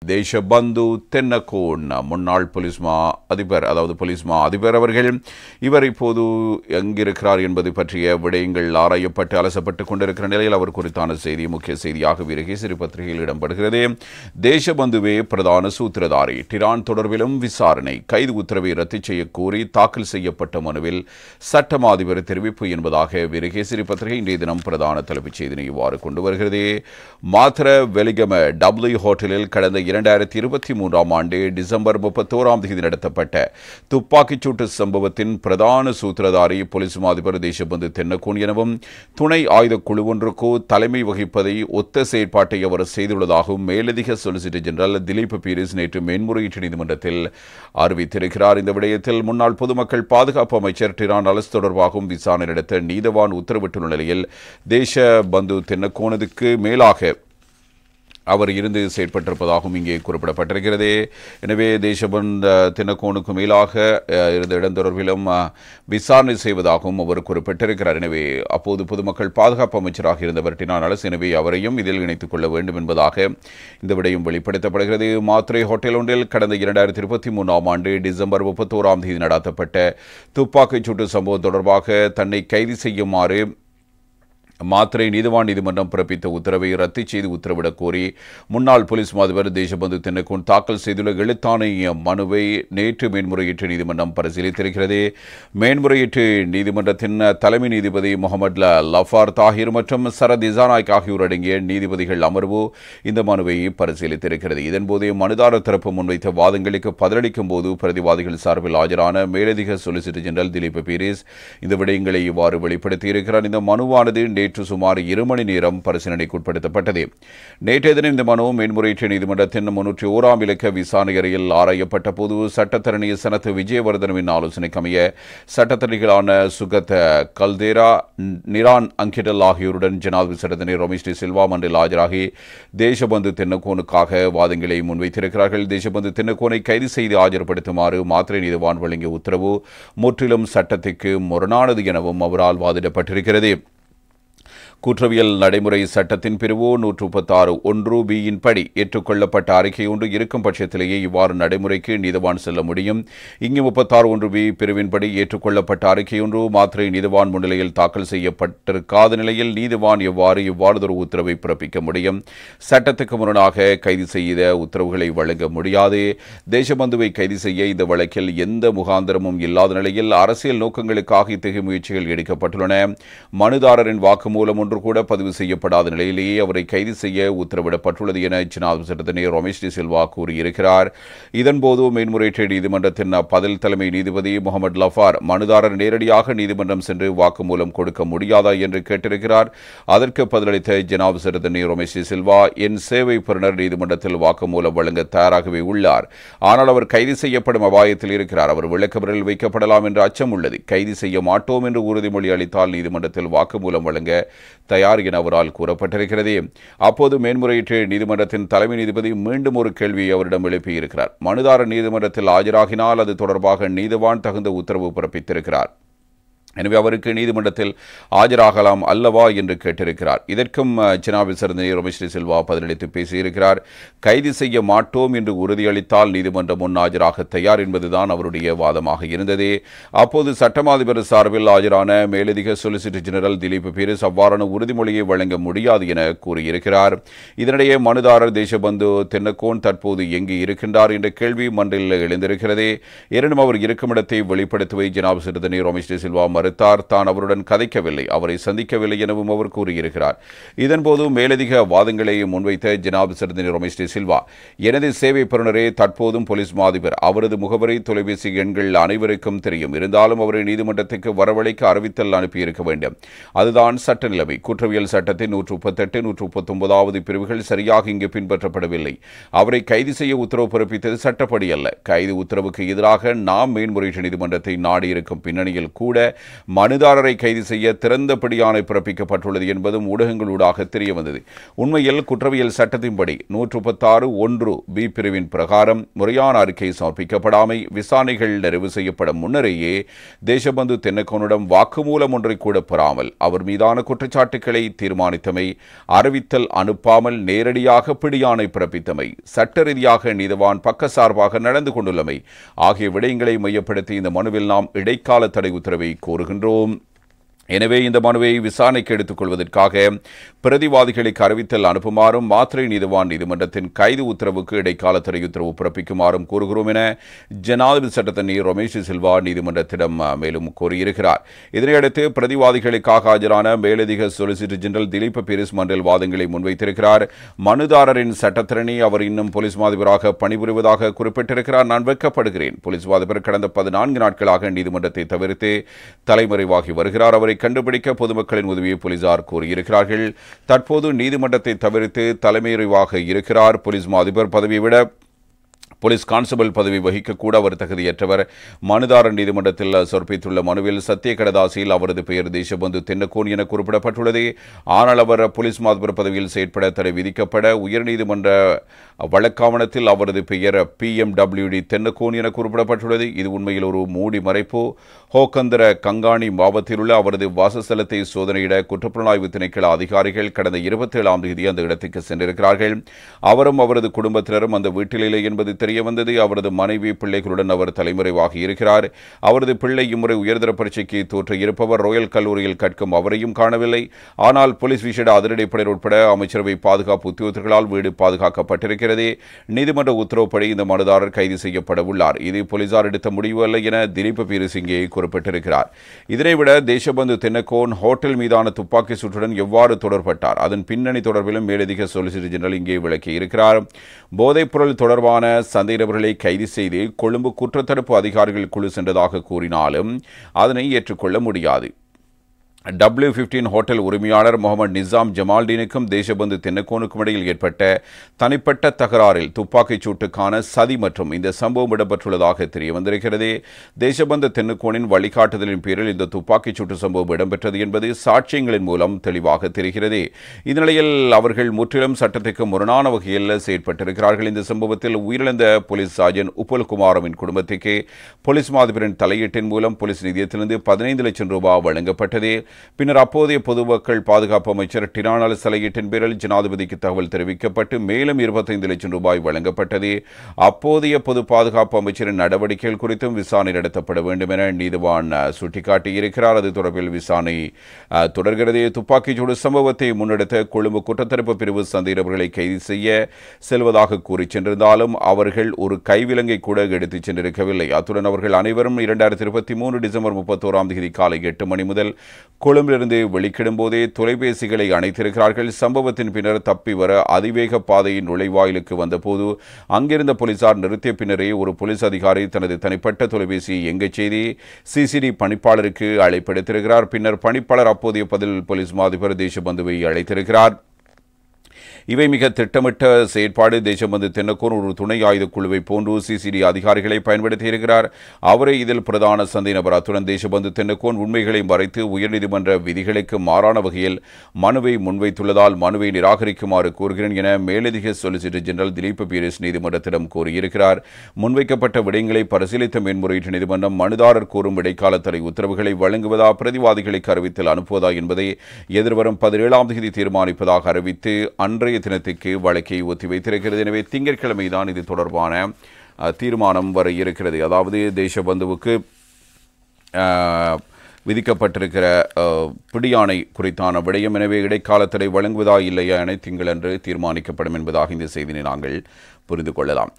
தேசபந்து தென்னக்கோன் முன்னாள் போலீஸ் மா அதிபர் அவர்கள் இவர் இப்போது எங்கிருக்கிறார் என்பது பற்றிய விடயங்கள் ஆராயப்பட்டு அலசப்பட்டுக் கொண்டிருக்கிற நிலையில் அவர் குறித்தான செய்தி முக்கிய செய்தியாக வீரகேசரி பத்திரிகையில் இடம்பெறுகிறது. தேசபந்துவே பிரதான சூத்திரதாரி, டிரான் தொடர்பிலும் விசாரணை, கைது உத்தரவை ரத்து செய்ய கோரி தாக்கல் செய்யப்பட்ட மனுவில் சட்டமா அதிபர் தெரிவிப்பு என்பதாக வீரகேசரி பத்திரிகை இன்றைய தினம் பிரதான தலைப்புச் செய்தியை இவ்வாறு கொண்டு வருகிறது. மாத்திர வெலிகம டபிள்யூ ஹோட்டலில் கடந்த 2023 ஆண்டு டிசம்பர் 31 நடத்தப்பட்ட துப்பாக்கிச்சூட்டு சம்பவத்தின் பிரதான சூத்திரதாரி போலீஸ் அதிபர் தேசபந்து தென்னக்கோன் எனவும் துணை ஆயுத குழு ஒன்றுக்கு தலைமை வகிப்பதை ஒத்த செயற்பாட்டை அவர் செய்துள்ளதாகவும் மேலதிக சொலிசிட்டர் ஜெனரல் திலீப் பீரிஸ் நேற்று மேன்முறையீட்டு நீதிமன்றத்தில் அறிவித்திருக்கிறார். இந்த விடயத்தில் முன்னாள் பொதுமக்கள் பாதுகாப்பு அமைச்சர் டிரான் அலஸ் தொடர்பாகவும் விசாரணை நடத்த நீதவான் உத்தரவிட்டுள்ள நிலையில் தேசபந்து தென்னக்கோனுக்கு மேலாக அவர் இருந்து செயற்பட்டிருப்பதாகவும் இங்கே குறிப்பிடப்பட்டிருக்கிறது. எனவே தேசபந்து தென்னக்கோனுக்கு மேலாக இருந்த இடம் தொடர்பிலும் விசாரணை செய்வதாகவும் அவர் குறிப்பிட்டிருக்கிறார். எனவே அப்போது பொதுமக்கள் பாதுகாப்பு அமைச்சராக இருந்தவர் டிரான் அலஸ், எனவே அவரையும் இதில் இணைத்துக் கொள்ள வேண்டும் என்பதாக இந்த விடயம் வெளிப்படுத்தப்படுகிறது. மாத்ரே ஹோட்டல் ஒன்றில் கடந்த 2023 ஆண்டு டிசம்பர் 31 நடத்தப்பட்ட துப்பாக்கிச்சூட்டு சம்பவம் தொடர்பாக தன்னை கைது செய்யுமாறு மாத்திரை நீதவான் நீதிமன்றம் பிறப்பித்த உத்தரவை ரத்து செய்து உத்தரவிடக் கோரி முன்னாள் போலீஸ் அதிபர் தேசபந்து தென்னக்கோன் தாக்கல் செய்துள்ள எழுத்தாணை மனுவை நேற்று மேன்முறையீட்டு நீதிமன்றம் பரிசீலித்திருக்கிறது. மேன்முறையீட்டு நீதிமன்றத்தின் தலைமை நீதிபதி முகமது லஃபார் தாஹிர் மற்றும் சரத் இசானாய்க் ஆகியோர் அடங்கிய நீதிபதிகள் அமர்வு இந்த மனுவை பரிசீலித்திருக்கிறது. இதன்போது மனுதாரர் தரப்பு முன்வைத்த வாதங்களுக்கு பதிலளிக்கும் போது பிரதிவாதிகள் சார்பில் ஆஜரான மேலதிக சொலிசிட்டர் ஜெனரல் திலீப் பீரிஸ் இந்த விடயங்களை இவ்வாறு வெளிப்படுத்தியிருக்கிறார். இந்த மனுவானது நேற்று சுமார் 2 மணி நேரம் பரிசீலனைக்கு உட்படுத்தப்பட்டது. நேற்றைய தினம் இந்த மனு மேன்முறையீட்டு நீதிமன்றத்தின் 301 இலக்க விசாரணை அறையில் ஆராயப்பட்ட போது சட்டத்தரணி சனத் விஜயவர்தனவின் ஆலோசனைக்கு அமைய சட்டத்தரணிகளான சுகத் கல்தேரா, நிரான் அங்கிடல் ஆகியோருடன் ஜனாதிபதி சட்டத்தரணி ரமேஷ் டி சில்வா மன்றில் ஆஜராகி தேசபந்து தென்னக்கோனுக்காக வாதங்களை முன்வைத்திருக்கிறார்கள். தேசபந்து தென்னக்கோனை கைது செய்து ஆஜர்படுத்துமாறு மாத்திரை நீதிவான் வழங்கிய உத்தரவு முற்றிலும் சட்டத்திற்கு முரணானது எனவும் அவரால் வாதிடப்பட்டிருக்கிறது. குற்றவியல் நடைமுறை சட்டத்தின் பிரிவு 136(1)(b) படி ஏற்றுக்கொள்ளப்பட்ட அறிக்கை ஒன்று இருக்கும் பட்சத்திலேயே இவ்வாறு நடைமுறைக்கு நீதவான் செல்ல முடியும். இங்கு 36(1)(b) பிரிவின்படி ஏற்றுக்கொள்ளப்பட்ட அறிக்கை ஒன்று மாத்திரை நீதவான் முன்னிலையில் தாக்கல் செய்யப்பட்டிருக்காத நிலையில் நீதவான் இவ்வாறுதொரு உத்தரவை பிறப்பிக்க முடியும். சட்டத்துக்கு முரணாக கைது செய்த உத்தரவுகளை வழங்க முடியாது. தேசபந்துவை கைது செய்ய இந்த வழக்கில் எந்த முகாந்திரமும் இல்லாத நிலையில் அரசியல் நோக்கங்களுக்காக இத்தகைய முயற்சிகள் எடுக்கப்பட்டுள்ளன. மனுதாரரின் வாக்குமூலம் ஒன்று கூட பதிவு செய்யப்படாத நிலையிலேயே அவரை கைது செய்ய உத்தரவிடப்பட்டுள்ளது என ஜனாதிபதி சட்டத்தரணி ரமேஷ் டி சில்வா கூறியிருக்கிறார். இதன்போது மேன்முறையீட்டு நீதிமன்றத்தின் பதில் தலைமை நீதிபதி முகமது லஃபார் மனுதாரர் நேரடியாக நீதிமன்றம் சென்று வாக்குமூலம் கொடுக்க முடியாதா என்று கேட்டிருக்கிறார். அதற்கு பதிலளித்த ஜனாதிபதி சட்டத்தரணி ரமேஷ் டி சில்வா, என் சேவை பெறுநர் நீதிமன்றத்தில் வாக்குமூலம் வழங்க தயாராகவே உள்ளார். ஆனால் அவர் கைது செய்யப்படும் அபாயத்தில் இருக்கிறார். அவர் விளக்கமறியலில் வைக்கப்படலாம் என்ற அச்சம் உள்ளது. கைது செய்ய மாட்டோம் என்று உறுதிமொழி அளித்தால் நீதிமன்றத்தில் வாக்குமூலம் வழங்க தயார் என அவரால் கூறப்பட்டிருக்கிறது. அப்போது மேன்முறையீட்டு நீதிமன்றத்தின் தலைமை நீதிபதி மீண்டும் ஒரு கேள்வியை அவரிடம் எழுப்பியிருக்கிறார். மனுதாரர் நீதிமன்றத்தில் ஆஜராகினால் அது தொடர்பாக நீதவான் தகுந்த உத்தரவு பிறப்பித்திருக்கிறார். எனவே அவருக்கு நீதிமன்றத்தில் ஆஜராகலாம் அல்லவா என்று கேட்டிருக்கிறார். இதற்கும் ஜனாதிபதி சட்டத்தரணி ரமேஷ் டி சில்வா பதிலளித்து பேசியிருக்கிறார். கைது செய்ய மாட்டோம் என்று உறுதியளித்தால் நீதிமன்றம் முன் ஆஜராக தயார் என்பதுதான் அவருடைய வாதமாக இருந்தது. அப்போது சட்டமா அதிபர் சார்பில் ஆஜரான மேலதிக சொலிசிட்டர் ஜெனரல் திலீப் பீரிஸ் அவ்வாறான உறுதிமொழியை வழங்க முடியாது என கூறியிருக்கிறார். இதனிடையே மனுதாரர் தேசபந்து தென்னக்கோன் தற்போது எங்கு இருக்கின்றார் என்ற கேள்வி மன்றில் எழுந்திருக்கிறது. எனினும் அவர் இருக்கும் இடத்தை வெளிப்படுத்துவதை ஜனாதிபதி சட்டத்தரணி ரமேஷ் டி சில்வா தான் அவருடன் கதைக்கவில்லை, அவரை சந்திக்கவில்லை எனவும் அவர் கூறியிருக்கிறார். இதன்போது மேலதிக வாதங்களை முன்வைத்த ஜனாதிபதி சட்டத்தரணி ரமேஷ் டி சில்வா, எனது சேவை பெறுநரே தற்போதும் போலீஸ் அதிபர், அவரது முகவரி தொலைபேசி எண்கள் அனைவருக்கும் தெரியும். இருந்தாலும் அவரை நீதிமன்றத்துக்கு வரவழைக்க அறிவித்தல் அனுப்பியிருக்க வேண்டும். அதுதான் சட்ட நிலைமை. குற்றவியல் சட்டத்தின் 138, 139 பிரிவுகள் சரியாக இங்கு பின்பற்றப்படவில்லை. அவரை கைது செய்ய உத்தரவு பிறப்பித்தது சட்டப்படி அல்ல. கைது உத்தரவுக்கு எதிராக நாம் மேன்முறையீட்டு நீதிமன்றத்தை நாடியிருக்கும் பின்னணியில் கூட மனுதாரரை கைது செய்ய திறந்த பிடியாணை பிறப்பிக்கப்பட்டுள்ளது என்பதும் ஊடகங்களூடாக தெரியவந்தது. உண்மையில் குற்றவியல் சட்டத்தின்படி 136(1)B பிரிவின் பிரகாரம் முறையான அறிக்கை சமர்ப்பிக்கப்படாமை, விசாரணைகள் நிறைவு செய்யப்படும் முன்னரேயே தேசபந்து தென்னக்கோனிடம் வாக்குமூலம் ஒன்றை கூட பெறாமல் அவர் மீதான குற்றச்சாட்டுக்களை தீர்மானித்தமை, அறிவித்தல் அனுப்பாமல் நேரடியாக பிடியாணை பிறப்பித்தமை, சட்ட ரீதியாக நீதவான் பக்கசார்பாக நடந்து கொண்டுள்ளமை ஆகிய விடயங்களை மையப்படுத்தி இந்த மனுவில் நாம் இடைக்கால தடை உத்தரவை கோருகின்றோம். எனவே இந்த மனுவை விசாரணைக்கு எடுத்துக் கொள்வதற்காக பிரதிவாதிகளுக்கு அறிவித்தல் அனுப்புமாறும் மாத்திரை நீதிவான் நீதிமன்றத்தின் கைது உத்தரவுக்கு இடைக்கால தடை உத்தரவு பிறப்பிக்குமாறும் கூறுகிறோம் என ஜனாதிபதி சட்டத்தரணி ரமேஷ் சில்வா நீதிமன்றத்திடம் மேலும் கோரியிருக்கிறார். இதனையடுத்து பிரதிவாதிகளுக்காக ஆஜரான மேலதிக சொலிசிட்டர் ஜெனரல் திலீப் பீரிஸ் மன்றில் வாதங்களை முன்வைத்திருக்கிறார். மனுதாரரின் சட்டத்தரணி அவர் இன்னும் போலீஸ் மாதிபராக பணிபுரிவதாக குறிப்பிட்டிருக்கிறார். நான் வெட்கப்படுகிறேன். போலீஸ் மாதிபர் கடந்த 14 நாட்களாக நீதிமன்றத்தை தவிர்த்து தலைமறைவாகி வருகிறார். அவரை கண்டுபிடிக்க பொதுமக்களின் உதவியை போலீசார் கோரியிருக்கிறார்கள். தற்போது நீதிமன்றத்தை தவிர்த்து தலைமறைவாக இருக்கிறார். போலீஸ் அதிபர் பதவியை விட போலீஸ் கான்ஸ்டபிள் பதவி வகிக்கக்கூட அவர் தகுதியற்றவர். மனுதாரர் நீதிமன்றத்தில் சமர்ப்பித்துள்ள மனுவில் சத்திய கடதாசியில் அவரது பெயர் தேசபந்து தென்னக்கோன் என குறிப்பிடப்பட்டுள்ளது. ஆனால் அவர் போலீஸ் மாதிபர் பதவியில் செயற்பட தடை விதிக்கப்பட உயர்நீதிமன்ற வழக்காவணத்தில் அவரது பெயர் PMWD தென்னக்கோன் என குறிப்பிடப்பட்டுள்ளது. இது உண்மையில் ஒரு மூடி மறைப்பு. ஹோக்கந்தர கங்காணி மாவட்டத்தில் உள்ள அவரது வாசஸ்தலத்தை சோதனையிட குற்றப்புலனாய்வு திணைக்கள அதிகாரிகள் கடந்த 27ஆம் தேதி அந்த இடத்துக்கு சென்றிருக்கிறார்கள். அவரும் அவரது குடும்பத்தினரும் அந்த வீட்டில் இல்லை என்பது தெரியவந்தது. அவரது மனைவி பிள்ளைகளுடன் அவர் தலைமறைவாகி இருக்கிறார். அவரது பிள்ளை இம்முறை உயர்தர பரீட்சைக்கு தோற்ற இருப்பவர் ராயல் கல்லூரியில் கற்கும் அவரையும் காணவில்லை. ஆனால் போலீஸ் விசேட அதிரடிப்படை உட்பட அமைச்சரவை பாதுகாப்பு உத்தியோகத்தர்களால் வீடு பாதுகாக்கப்பட்டிருக்கிறது. நீதிமன்ற உத்தரவுப்படி இந்த மனுதாரர் கைது செய்யப்பட உள்ளார். இது போலீசார் எடுத்த முடிவு அல்ல என திலீப் பீரிஸ் இங்கே குறிப்பிட்டிருக்கிறார். இதனைவிட தேசபந்து தென்னக்கோன் ஹோட்டல் மீதான துப்பாக்கி சூட்டுடன் எவ்வாறு தொடர்பட்டார், அதன் பின்னணி தொடர்பிலும் மேலதிக சொலிசிட்டர் ஜெனரல் இங்கே விளக்கியிருக்கிறார். போதைப்பொருள் தொடர்பான சந்தேகநபர்களை கைது செய்து கொழும்பு குற்றத்தடுப்பு அதிகாரிகள் குழு சென்றதாக கூறினாலும் அதனை ஏற்றுக்கொள்ள முடியாது. W15 ஹோட்டல் உரிமையாளர் முகமது நிசாம் ஜமால்டீனுக்கும் தேசபந்து தென்னக்கோனுக்கும் இடையில் ஏற்பட்ட தனிப்பட்ட தகராறில் துப்பாக்கிச் சூட்டுக்கான சதி மற்றும் இந்த சம்பவம் இடம்பெற்றுள்ளதாக தெரிய வந்திருக்கிறது. தேசபந்து தென்னக்கோனின் வழிகாட்டுதலின் பேரில் இந்த துப்பாக்கிச் சூட்டு சம்பவம் இடம்பெற்றது என்பது சாட்சியங்களின் மூலம் தெளிவாக தெரிகிறது. இந்நிலையில் அவர்கள் முற்றிலும் சட்டத்திற்கு முரணான வகையில் செயற்பட்டிருக்கிறார்கள். இந்த சம்பவத்தில் உயிரிழந்த போலீஸ் சார்ஜன் உப்புல்குமாரவின் குடும்பத்துக்கு போலீஸ் மாதிபரின் தலையீட்டின் மூலம் போலீஸ் நிதியத்திலிருந்து 15 லட்சம் ரூபாய் வழங்கப்பட்டது. பின்னர் அப்போதைய பொதுமக்கள் பாதுகாப்பு அமைச்சர் டினானல் தலையீட்டின் பேரில் ஜனாதிபதிக்கு தகவல் தெரிவிக்கப்பட்டு மேலும் 25 லட்சம் ரூபாய் வழங்கப்பட்டது. அப்போதைய பொது பாதுகாப்பு அமைச்சரின் நடவடிக்கைகள் குறித்தும் விசாரணை நடத்தப்பட வேண்டும் என நீதிவான் சுட்டிக்காட்டியிருக்கிறார். அது தொடர்பில் விசாரணை தொடர்கிறது. துப்பாக்கிச்சூடு சம்பவத்தை முன்னெடுத்த கொழும்பு குற்றத்தடுப்பு பிரிவு சந்தேகநபர்களை கைது செய்ய செல்வதாக கூறி சென்றிருந்தாலும் அவர்கள் ஒரு கைவிலங்கை கூட எடுத்துச் சென்றிருக்கவில்லை. அத்துடன் அவர்கள் அனைவரும் 2023 டிசம்பர் 31ஆம் தேதி காலை 8 மணி முதல் கொழும்பிலிருந்து வெளிக்கிடும் போதே தொலைபேசிகளை அணைத்திருக்கிறார்கள். சம்பவத்தின் பின்னர் தப்பி வர அதிவேக பாதையின் நுழைவாயிலுக்கு வந்தபோது அங்கிருந்த போலீசார் நிறுத்திய பின்னரே ஒரு போலீஸ் அதிகாரி தனது தனிப்பட்ட தொலைபேசியை எங்கச் செய்தி CCD பணிப்பாளருக்கு அழைப்பெடுத்திருக்கிறார். பின்னர் பணிப்பாளர் அப்போதைய பதில் போலீஸ் மாதிபர் தேசபந்துவை அழைத்திருக்கிறார். இவை மிக திட்டமிட்ட செயற்பாடு. தேசபந்து தென்னக்கோன் ஒரு துணை ஆயுத குழுவை போன்று CCD அதிகாரிகளை பயன்படுத்தியிருக்கிறார். அவரை இதில் பிரதான சந்தேகநபர். அத்துடன் தேசபந்து தென்னக்கோன் உண்மைகளை மறைத்து உயர்நீதிமன்ற விதிகளுக்கு மாறான வகையில் மனுவை முன்வைத்துள்ளதால் மனுவை நிராகரிக்குமாறு கோருகிறேன் என மேலதிக சொலிசிட்டர் ஜெனரல் திலீப் பீரிஸ் நீதிமன்றத்திடம் கோரியிருக்கிறார். முன்வைக்கப்பட்ட விடயங்களை பரிசீலித்த மேன்முறையீட்டு நீதிமன்றம் மனுதாரர் கோரும் இடைக்கால தடை உத்தரவுகளை வழங்குவதா பிரதிவாதிகளுக்கு அறிவித்தல் அனுப்புவதா என்பதை எதிர்வரும் 17ஆம் தேதி தீர்மானிப்பதாக அறிவித்து அன்றைய தினத்துக்கு வழக்கை ஒத்திவைத்திருக்கிறது. எனவே திங்கட்கிழமை தான் இது தொடர்பான தீர்மானம் வர இருக்கிறது. அதாவது தேசபந்துவுக்கு விதிக்கப்பட்டிருக்கிற பிடியாணை குறித்தான விடயம். எனவே இடைக்கால தடை வழங்குவதா இல்லையா என திங்களன்று தீர்மானிக்கப்படும் என்பதாக இந்த செய்தியை நாங்கள் புரிந்து கொள்ளலாம்.